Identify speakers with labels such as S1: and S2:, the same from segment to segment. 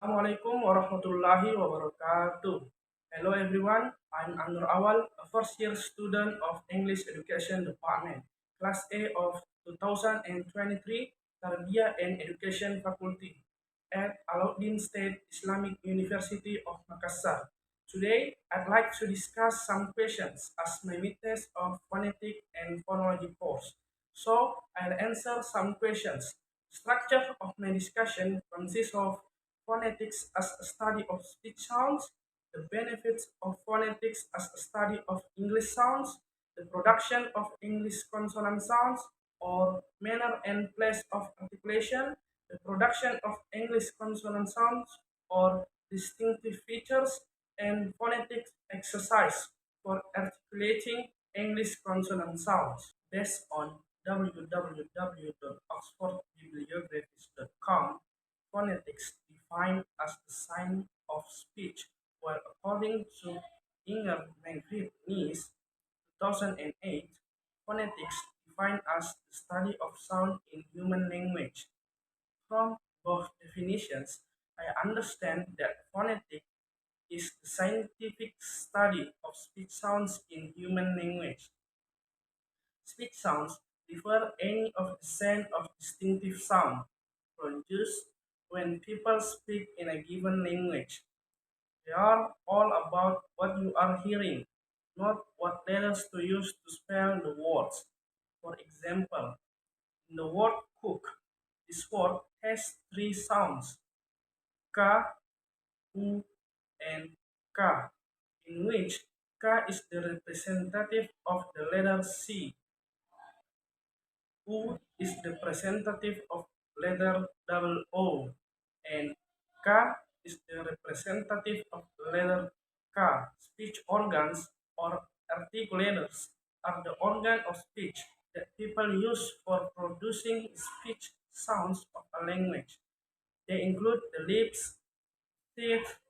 S1: Assalamualaikum warahmatullahi wabarakatuh. Hello everyone, I'm Anur Awal, a first year student of English Education Department, Class A of 2023, Tarbiyah and Education Faculty at Alauddin State Islamic University of Makassar. Today, I'd like to discuss some questions as my midtest of phonetic and phonology course. So, I'll answer some questions. Structure of my discussion consists of phonetics as a study of speech sounds, the benefits of phonetics as a study of English sounds, the production of English consonant sounds, or manner and place of articulation, the production of English consonant sounds, or distinctive features, and phonetic exercise for articulating English consonant sounds based on www.oxfordbibliographies.com. Phonetics defined as the sign of speech, while according to Inger Megritte Nies 2008, phonetics defined as the study of sound in human language. From both definitions, I understand that phonetic is the scientific study of speech sounds in human language. Speech sounds refer any of the set of distinctive sound produced when people speak in a given language. They are all about what you are hearing, not what letters to use to spell the words. For example, in the word cook, this word has three sounds: K, U, and K, in which K is the representative of the letter C. U is the representative of letter double O, and K is the representative of letter K. Speech organs or articulators are the organ of speech that people use for producing speech sounds of a language. They include the lips, teeth,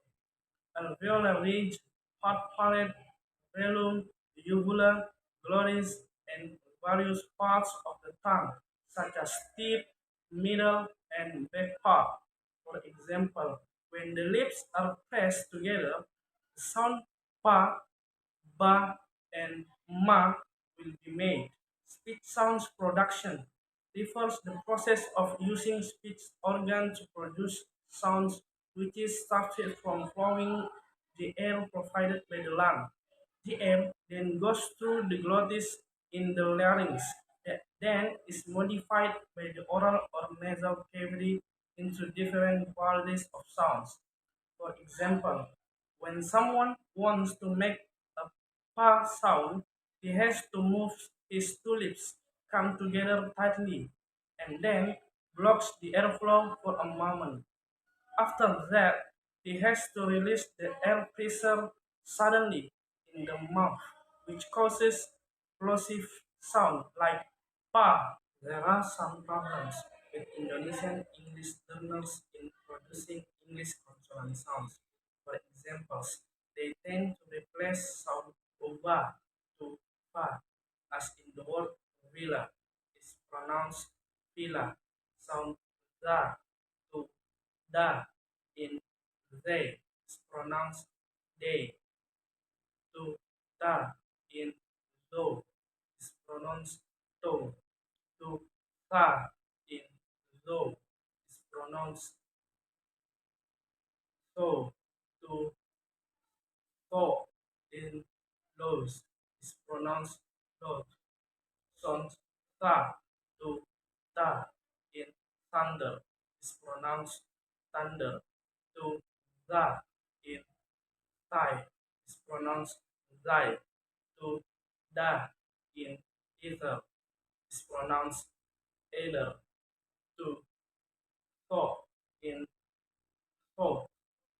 S1: alveolar ridge, hot palate, velum, uvula, glotis, and various parts of the tongue, such as tip, middle, and back part. For example, when the lips are pressed together, the sound pa, ba, and ma will be made. Speech sounds production refers the process of using speech organ to produce sounds which is started from flowing the air provided by the lung. The air then goes through the glottis in the larynx, that then is modified by the oral or nasal cavity into different qualities of sounds. For example, when someone wants to make a pa sound, he has to move his two lips, come together tightly, and then blocks the airflow for a moment. After that, he has to release the air pressure suddenly in the mouth, which causes plosive sound like pa. There are some problems with Indonesian English learners in producing English consonant sounds. For examples, they tend to replace sound ova to pa, as in the word villa is pronounced villa. Sound da to da in they is pronounced they. To ta in though is pronounced to. To tha in though is pronounced so. To tho in those is pronounced thought. Sound tha to ta in thunder is pronounced thunder. To tha in thigh is pronounced thy. To da in ether is pronounced either. To tho in thought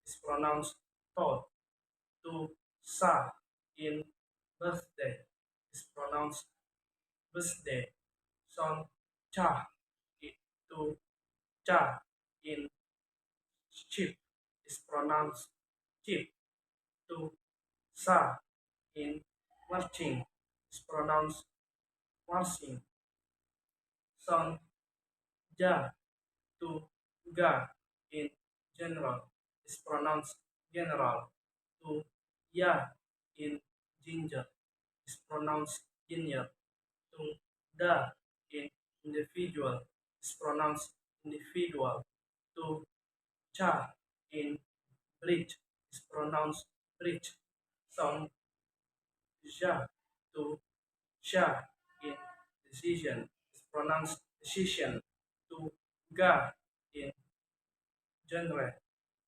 S1: is pronounced thought. To sa in birthday is pronounced birthday. Sound cha to cha in chip is pronounced chip. To sa in marching is pronounced marching. Sound ja to ga in general is pronounced general. To ya in ginger is pronounced ginger. To da in individual is pronounced individual. To cha in bleach is pronounced bleach. Sound ja to sha in decision is pronounced decision. To ga in genre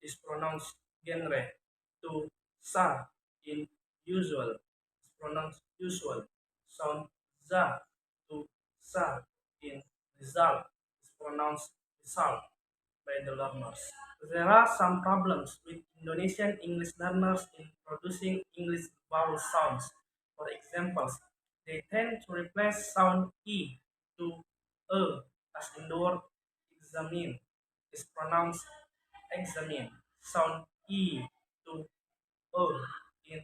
S1: is pronounced genre. To sa in usual is pronounced usual. Sound za to sa in result is pronounced result by the learners. There are some problems with Indonesian English learners in producing English vowel sounds. For examples, they tend to replace sound E to E, as in the word examine is pronounced examine. Sound E to E in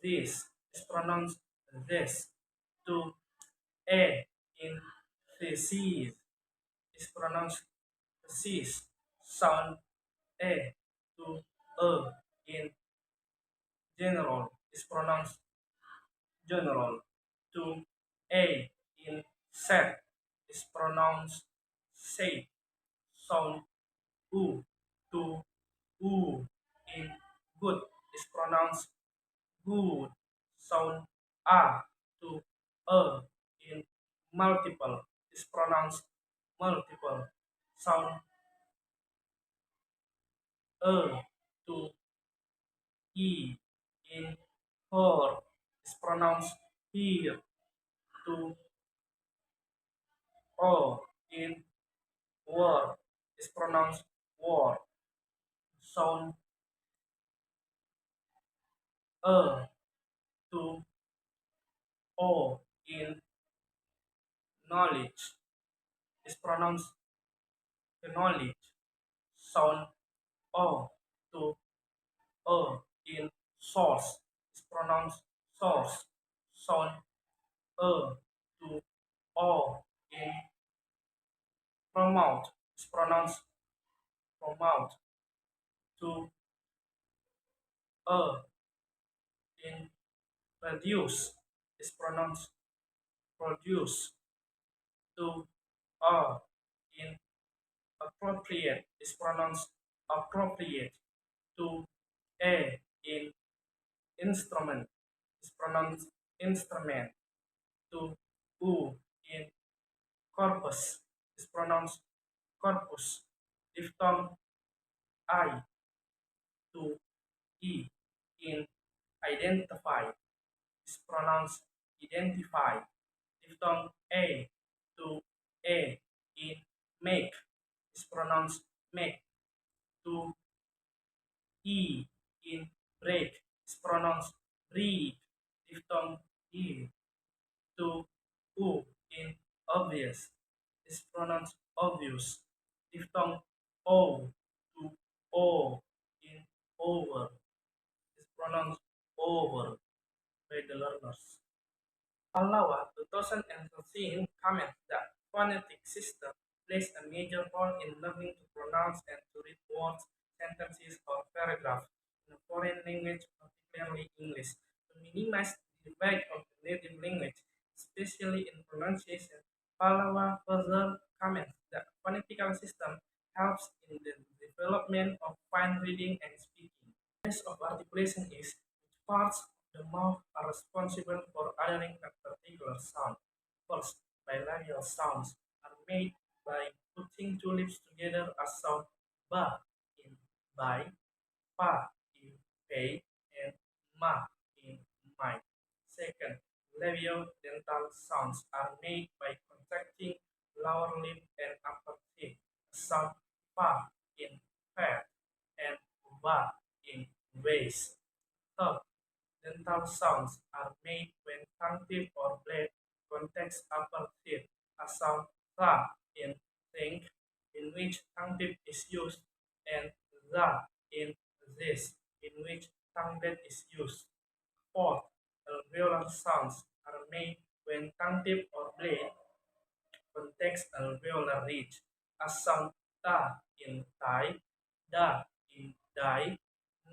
S1: this is pronounced this. To E in thesis is pronounced thesis. Sound E to in general is pronounced general. To A in set is pronounced say. Sound U to U in good is pronounced good. Sound A to in multiple is pronounced multiple. Sound to E in her is pronounced here. To O in war is pronounced war. Sound to O in knowledge is pronounced knowledge. Sound O to in source is pronounced source. Sound to O in promote is pronounced promote. To in produce is pronounced produce. To in appropriate is pronounced appropriate. To a in instrument is pronounced instrument. To u in corpus is pronounced corpus. Diphthong I to e in identify is pronounced identify. Diphthong a to a in make is pronounced make. To e in break is pronounced break. Diphthong e. To u in obvious is pronounced obvious. Diphthong o to o in over is pronounced over by the learners. Pallawa 2013 comments that phonetic system plays a major role in learning to pronounce and to read words, sentences, or paragraphs in a foreign language, particularly English. To minimize the effect of the native language, especially in pronunciation, Pallawa further comments that phonetical system helps in the development of fine reading and speaking. Base of articulation is which parts the mouth are responsible for uttering a particular sound. First, bilabial sounds are made by putting two lips together as sound ba in by, pa in pay, and ma in my. Second, labiodental sounds are made by contracting lower lip and upper teeth as sound pa in fat and ba in waist. Third, dental sounds are made when tongue tip or blade contacts upper teeth, as sound ra in think, in which tongue tip is used, and za in this, in which tongue blade is used. Fourth, alveolar sounds are made when tongue tip or blade contacts alveolar ridge, as sound ta in Thai, da in die,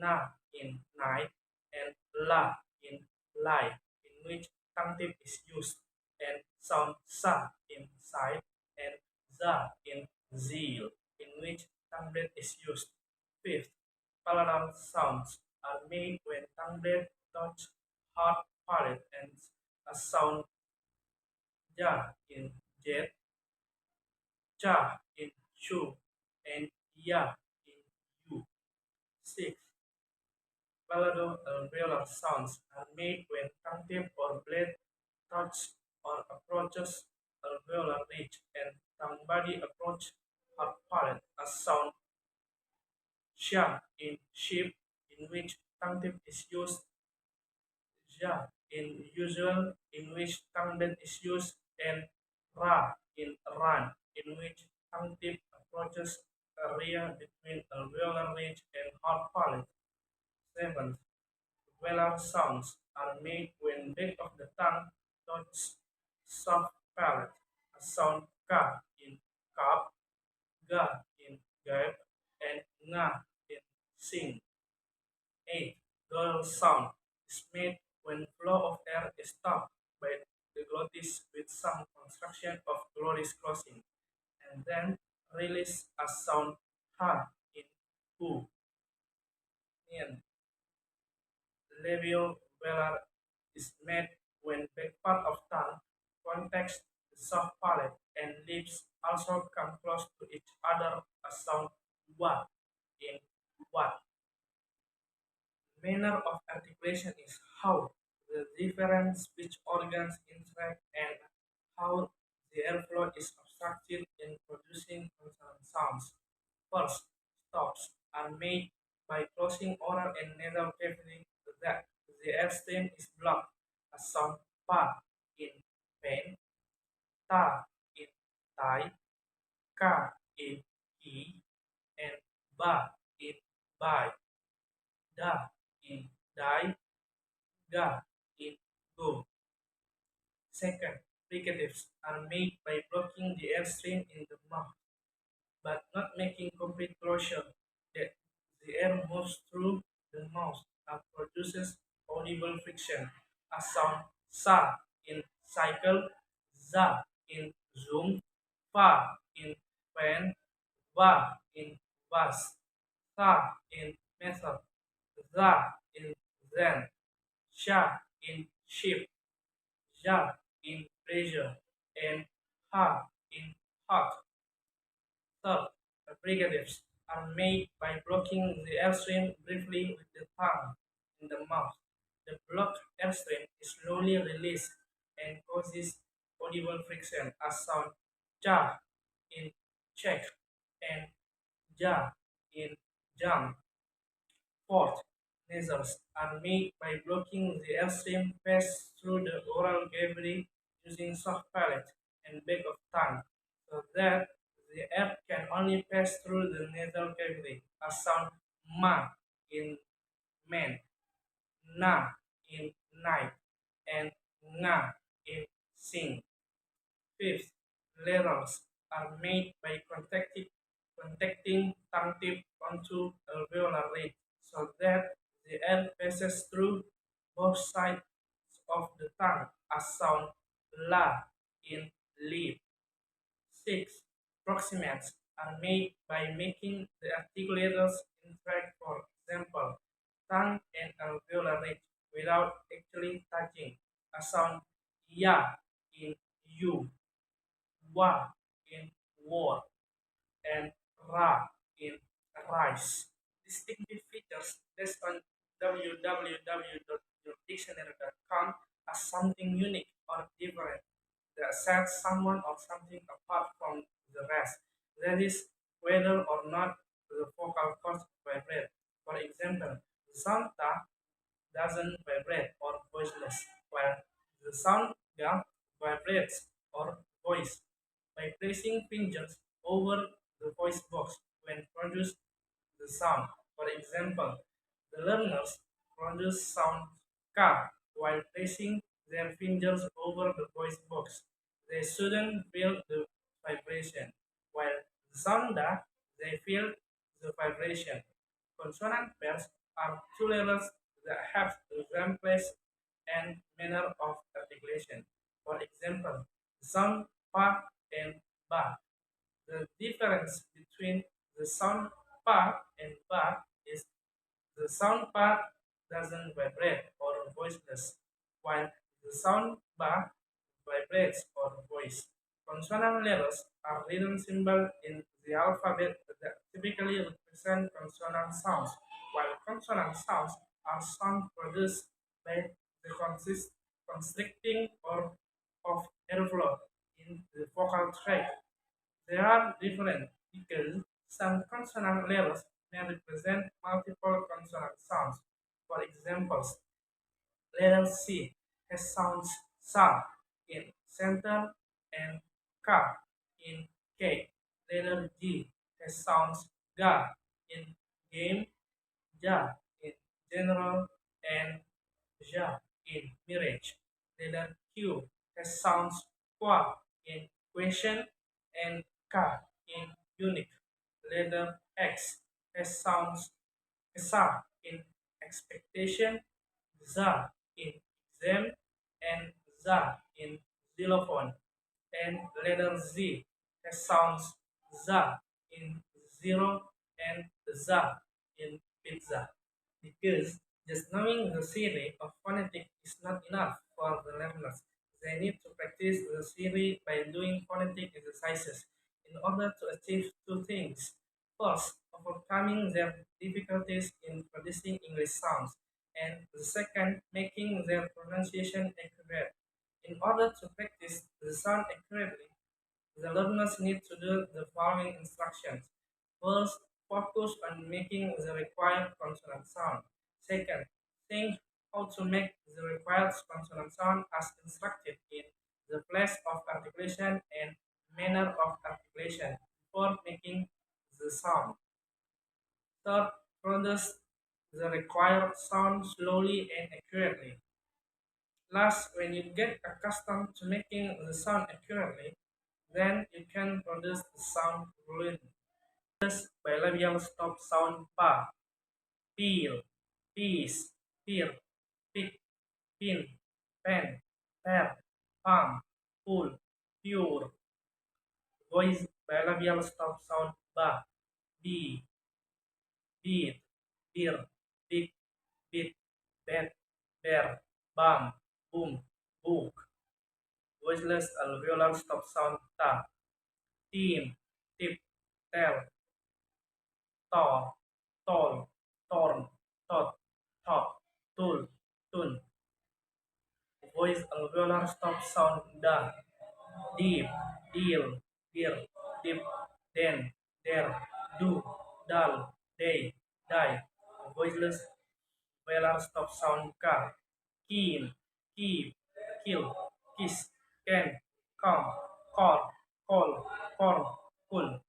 S1: na in night, and la in lie, in which tongue tip is used, and sound sa in side, and za in zeal, in which tongue blade is used. Fifth, palatal sounds are made when tongue blade touch hard palate, and a sound ja in jet, cha in chu, and ya in you. Six, palatal-alveolar sounds are made when tongue tip or blade touch or approaches alveolar ridge and tongue body approach hard palate. A sound sha in sheep, in which tongue tip is used, ja in usual, in which tongue bend is used, and ra in run, in which tongue tip approaches area between alveolar ridge and hard palate. Seventh, velar sounds are made when back of the tongue touches soft palate. A sound ka in cup, ga in gap, and nga in sing. 8. Glottal sound is made when flow of air is stopped by the glottis with some construction of glottis crossing, and then release a sound ha in who. And labiovelar is made when back part of tongue contacts the soft palate and lips also come close to each other a sound wa in what. Manner of articulation is how the different speech organs interact and how the airflow is obstructed in producing consonant sounds. First, stops are made by closing oral and nasal cavity that the airstream is blocked. A sound pa in pain, ta in tie, ka in he, and ba in by, da in die, ga in go. Second, fricatives are made by blocking the airstream in the mouth, but not making complete closure. That the air moves through the mouth and produces audible friction. A sound sa in cycle, za in zoom, fa in fan, va in vas, sa in method, za in zen, sha in ship, ja in pressure, and ha in hot. Third, abrogatives are made by blocking the airstream briefly with the tongue in the mouth. The blocked airstream is slowly released and causes audible friction as sound ja in check and ja in jump. Fourth, nasals are made by blocking the airstream pass through the oral cavity using soft palate and back of tongue, so that the air can only pass through the nasal cavity. A sound ma in man, na in night, and nga in sing. Fifth, lerals are made by contacting tongue tip onto alveolar ridge so that the air passes through both sides of the tongue as sound la in lip. Six, proximants are made by making the articulators interact, for example, tongue and alveolar ridge without actually touching. A sound ya in you, wa in war, and ra in rice. Distinctive features based on www.yourdictionary.com as something unique or different that sets someone or something apart from the rest. That is, whether or not the vocal cords vibrate. For example, the sound ta doesn't vibrate or voiceless, while the sound ga vibrates or voice. By placing fingers over the voice box when produce the sound. For example, the learners produce sound ka while placing their fingers over the voice box. They shouldn't feel the vibration, while the sound da they feel the vibration. Consonant pairs are two letters that have the same place and manner of articulation. For example, the sound pa and ba. The difference between the sound pa and ba is the sound pa doesn't vibrate or voiceless, while the sound ba vibrates or voice. Consonant letters are written symbols in the alphabet that typically represent consonant sounds, while consonant sounds are sounds produced by the constricting or of airflow in the vocal tract. They are different because some consonant letters may represent multiple consonant sounds. For example, letter C has sounds sa in center and ka in K. Letter G has sounds ga in game, ja in general, and ja in mirage. Letter Q has sounds qua in question and ka in unique. Letter X has sounds sa in expectation, za in exam, and za in xylophone. And letter Z has sounds za in zero and za in pizza. Because just knowing the theory of phonetic is not enough for the learners. They need to practice the theory by doing phonetic exercises in order to achieve two things. First, overcoming their difficulties in producing English sounds, and the second, making their pronunciation accurate. In order to practice the sound accurately, the learners need to do the following instructions. First, focus on making the required consonant sound. Second, think how to make the required consonant sound as instructed in the place of articulation and manner of articulation before making the sound. Third, produce the required sound slowly and accurately. Last, when you get accustomed to making the sound accurately, then you can produce the sound fluently. This bilabial stop sound pa, peel, piece, peer, pick, pin, pen, pair, palm, pull, pure. Voice bilabial stop sound ba, be, beat, beer, big, bit, bet, bear, bum, boom, book. Voiceless alveolar stop sound ta, team, tip, tell, taw, tall, torn, tot, top, tool, tun. Voice alveolar stop sound da, deep, deal, dear, dip, den, der, do, dal, day, die. Voiceless velar stop sound ka, keen, keep, kill, kiss, can, come, call, call, corn, pull.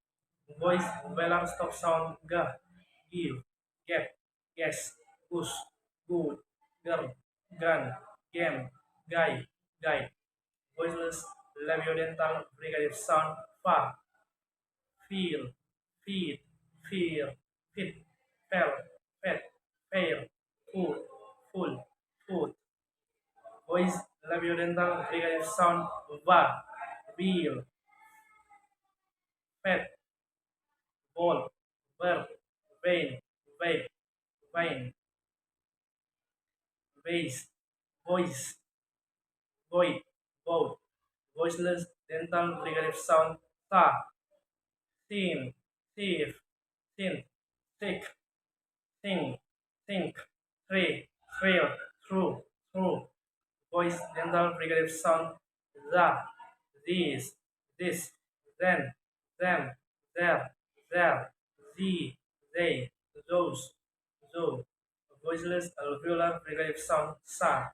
S1: Voice velar stop sound ga, give, get, guess, goose, good, girl, gun, game, guy, guide. Voiceless labiodental fricative sound fa, feel, feed, fear, fit, fell, fed, fair, food, full, food. Voice labiodental fricative sound va, wheel, fed, ball, verb, vein, vape, vine, vase, voice, void, vote. Voiceless dental fricative sound tha, thin, thief, thin, thick, thing, think, three, trail, through, through. Voice dental fricative sound the, these, this, then, them, there, there, the, they, those, though. Voiceless alveolar fricative sound sa,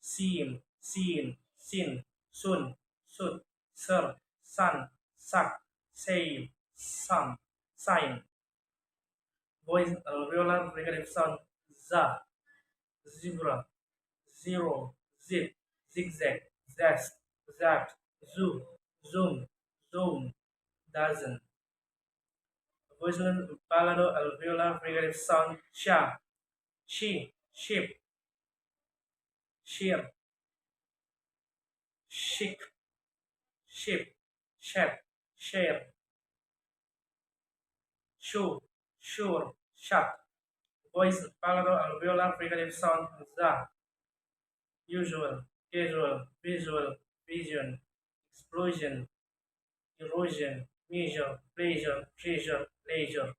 S1: seem, seen, sin, soon, should, sir, sun, suck, sail, some, sign. Voice alveolar fricative sound za, zebra, zero, zip, zigzag, zest, zapped, zoo, zoom, zone, dozen. voiceless palado alveolar fricative sound sha, she, sheep, sheer, chic, sheep, shed, share, shoe, sure, shut. Voice palado alveolar fricative sound za, usual, casual, visual, vision, explosion, erosion, measure, pleasure, treasure, leisure.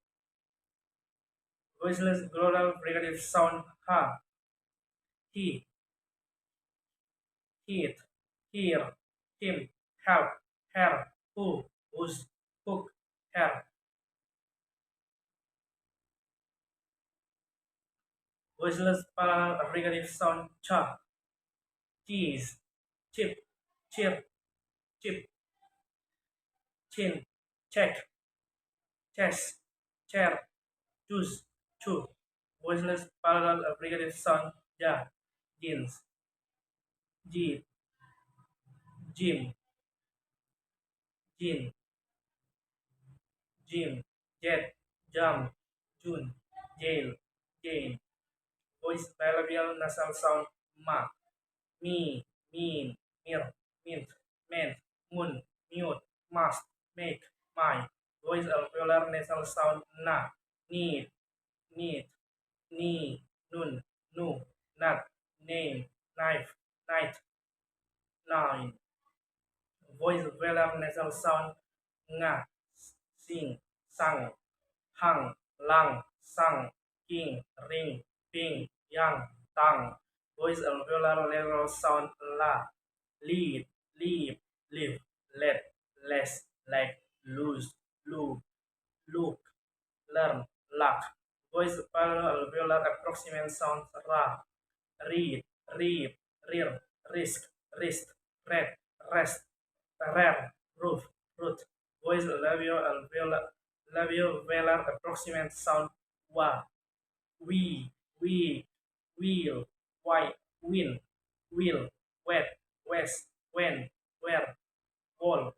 S1: Voiceless glottal fricative sound ha, he, heat, here, him, help, her, who, whose, hook, her. Voiceless parallel fricative sound cha, cheese, chip, chip, chip, chin, check, chess, chair, choose, chew. Voiceless parallel fricative sound ja, jeans, jeep, gym, gin, gym, jet, jump, June, jail, gain. Voice bilabial nasal sound ma, me, mean, mir, mint, meant, moon, mute, must, make, my. Voice alveolar nasal sound na, need, need, knee, nun, nu, nut, name, knife, night, nine. Voice velar nasal sound nga, sing, sang, hang, lang, sang, king, ring, ping, yang, tang. Voice alveolar nasal sound la, lead, leave, live, let, less, like, lose, lose, look, learn, luck. Voice alveolar approximant sound ra, read, reap, rear, risk, wrist, red, rest, rare, roof, root. Voice labio-velar approximant sound wa, we, wheel, why, win, will, wet, west, when, where, wall.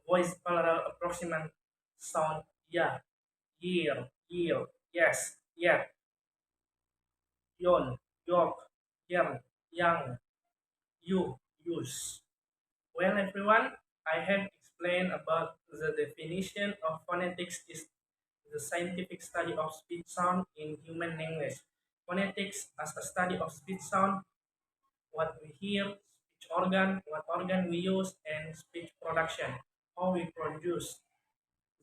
S1: Voice parallel approximant sound ya, year, year, yes, yet, yon, york, yern, young, you, use. Well, everyone, I have explained about the definition of phonetics is the scientific study of speech sound in human language. Phonetics as a study of speech sound, what we hear, speech organ, what organ we use, and speech production, how we produce.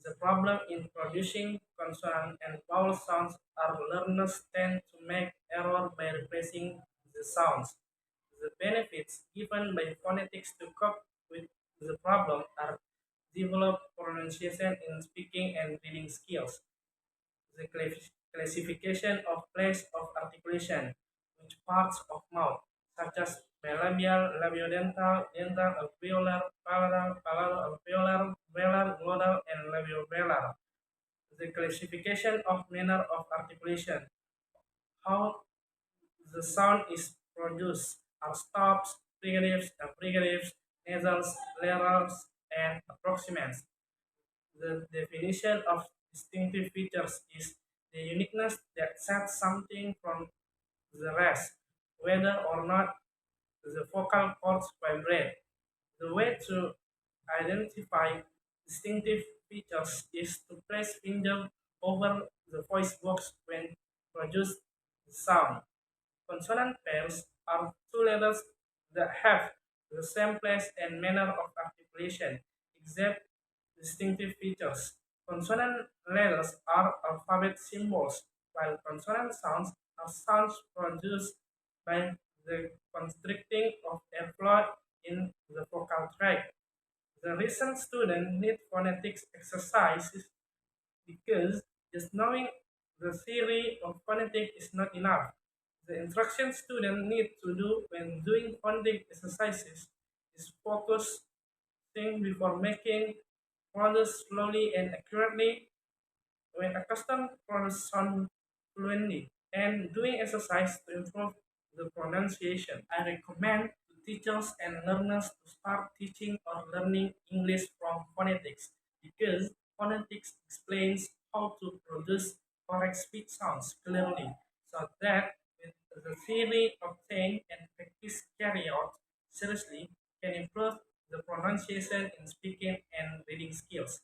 S1: The problem in producing consonant and vowel sounds are learners tend to make error by replacing the sounds. The benefits given by phonetics to cope with the problem are develop pronunciation in speaking and reading skills, the classification of place of articulation, which parts of mouth, such as bilabial, labiodental, dental, alveolar, palatal, alveolar, velar, glottal, and labiovelar. The classification of manner of articulation, how the sound is produced, are stops, frigatives, affrigatives, nasals, larynx, and approximants. The definition of distinctive features is the uniqueness that sets something from the rest, whether or not the vocal cords vibrate. The way to identify distinctive features is to place finger over the voice box when produce the sound. Consonant pairs are two letters that have the same place and manner of articulation, except distinctive features. Consonant letters are alphabet symbols, while consonant sounds are sounds produced by the constricting of airflow in the vocal tract. The recent student need phonetics exercises because just knowing the theory of phonetics is not enough. The instruction student need to do when doing phonetic exercises is focus, think before making, pronounce slowly and accurately when accustomed pronounce sound fluently, and doing exercise to improve the pronunciation. I recommend to teachers and learners to start teaching or learning English from phonetics because phonetics explains how to produce correct speech sounds clearly so that with the theory obtained and practice carried out seriously can improve the pronunciation in speaking and reading skills.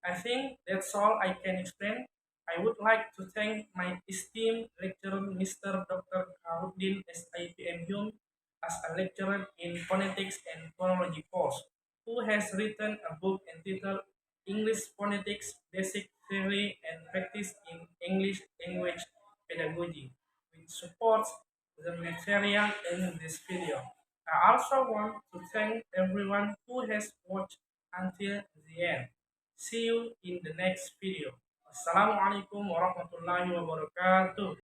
S1: I think that's all I can explain. I would like to thank my esteemed lecturer, Mr. Dr. Karuddin SIPM Hume, as a lecturer in phonetics and phonology course, who has written a book entitled English Phonetics Basic Theory and Practice in English Language Pedagogy, which supports the material in this video. I also want to thank everyone who has watched until the end. See you in the next video. Assalamualaikum warahmatullahi wabarakatuh.